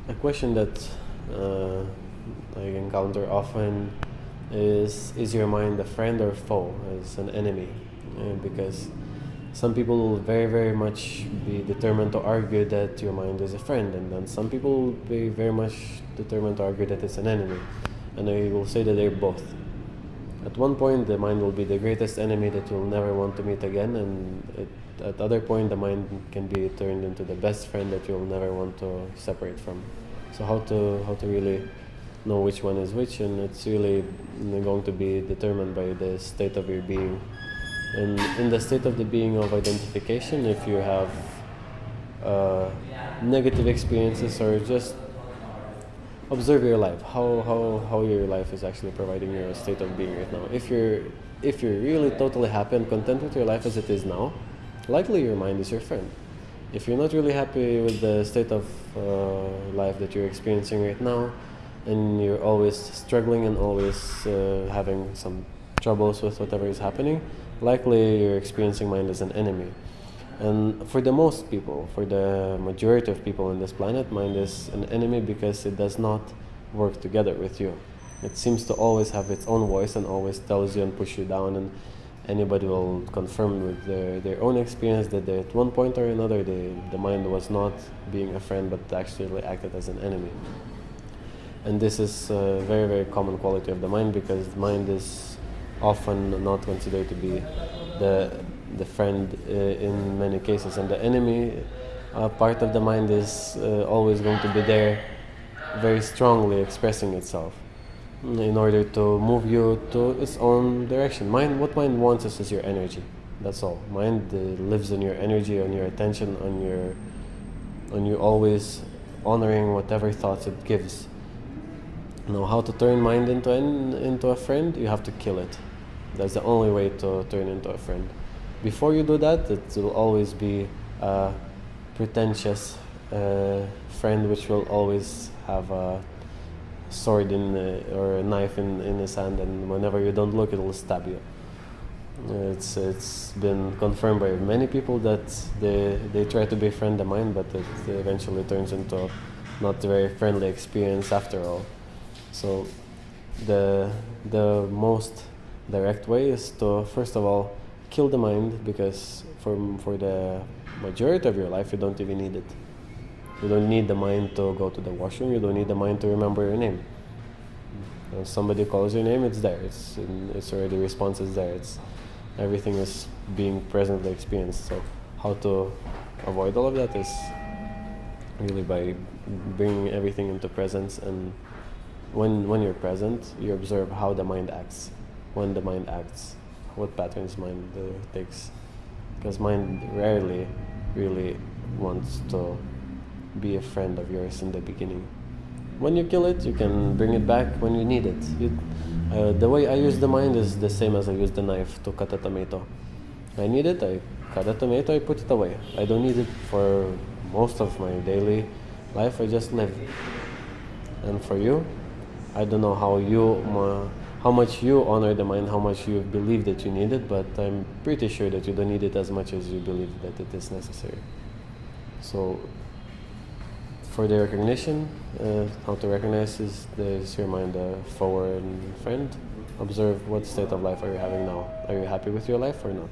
A question that I encounter often is your mind a friend or foe, as an enemy? Because some people will very, very much be determined to argue that your mind is a friend, and then some people will be very much determined to argue that it's an enemy. And I will say that they're both. At one point, the mind will be the greatest enemy that you'll never want to meet again, and at other point, the mind can be turned into the best friend that you'll never want to separate from. So how to really know which one is which, and it's really going to be determined by the state of your being. And in the state of the being of identification, if you have negative experiences, or just observe your life, how your life is actually providing you a state of being right now. If you're really totally happy and content with your life as it is now, likely your mind is your friend. If you're not really happy with the state of life that you're experiencing right now, and you're always struggling and always having some troubles with whatever is happening, likely your experiencing mind is an enemy. And for the most people, for the majority of people on this planet, mind is an enemy because it does not work together with you. It seems to always have its own voice and always tells you and push you down, and anybody will confirm with their own experience that at one point or another the mind was not being a friend but actually acted as an enemy. And this is a very, very common quality of the mind, because the mind is often not considered to be the friend in many cases, and the enemy part of the mind is always going to be there, very strongly expressing itself in order to move you to its own direction. What mind wants is your energy. That's all. Mind lives on your energy, on your attention, on you always honoring whatever thoughts it gives. Now, how to turn mind into a friend? You have to kill it. That's the only way to turn into a friend. Before you do that, it will always be a pretentious friend, which will always have a sword or a knife in his hand, and whenever you don't look, it will stab you. It's been confirmed by many people that they try to befriend the mind, but it eventually turns into not a very friendly experience after all. So the most direct way is to, first of all, kill the mind, because for the majority of your life you don't even need it. You don't need the mind to go to the washroom. You don't need the mind to remember your name. When somebody calls your name, it's there. It's already, response is there. Everything is being presently experienced. So how to avoid all of that is really by bringing everything into presence, and when you're present, you observe how the mind acts. When the mind acts, what patterns mind takes. Because mind rarely really wants to be a friend of yours in the beginning. When you kill it, you can bring it back when you need it. The way I use the mind is the same as I use the knife to cut a tomato. I need it, I cut a tomato, I put it away. I don't need it for most of my daily life, I just live. And for you, I don't know how much you honor the mind, how much you believe that you need it, but I'm pretty sure that you don't need it as much as you believe that it is necessary. So for the recognition, how to recognize is your mind a foe and friend. Observe what state of life are you having now. Are you happy with your life or not?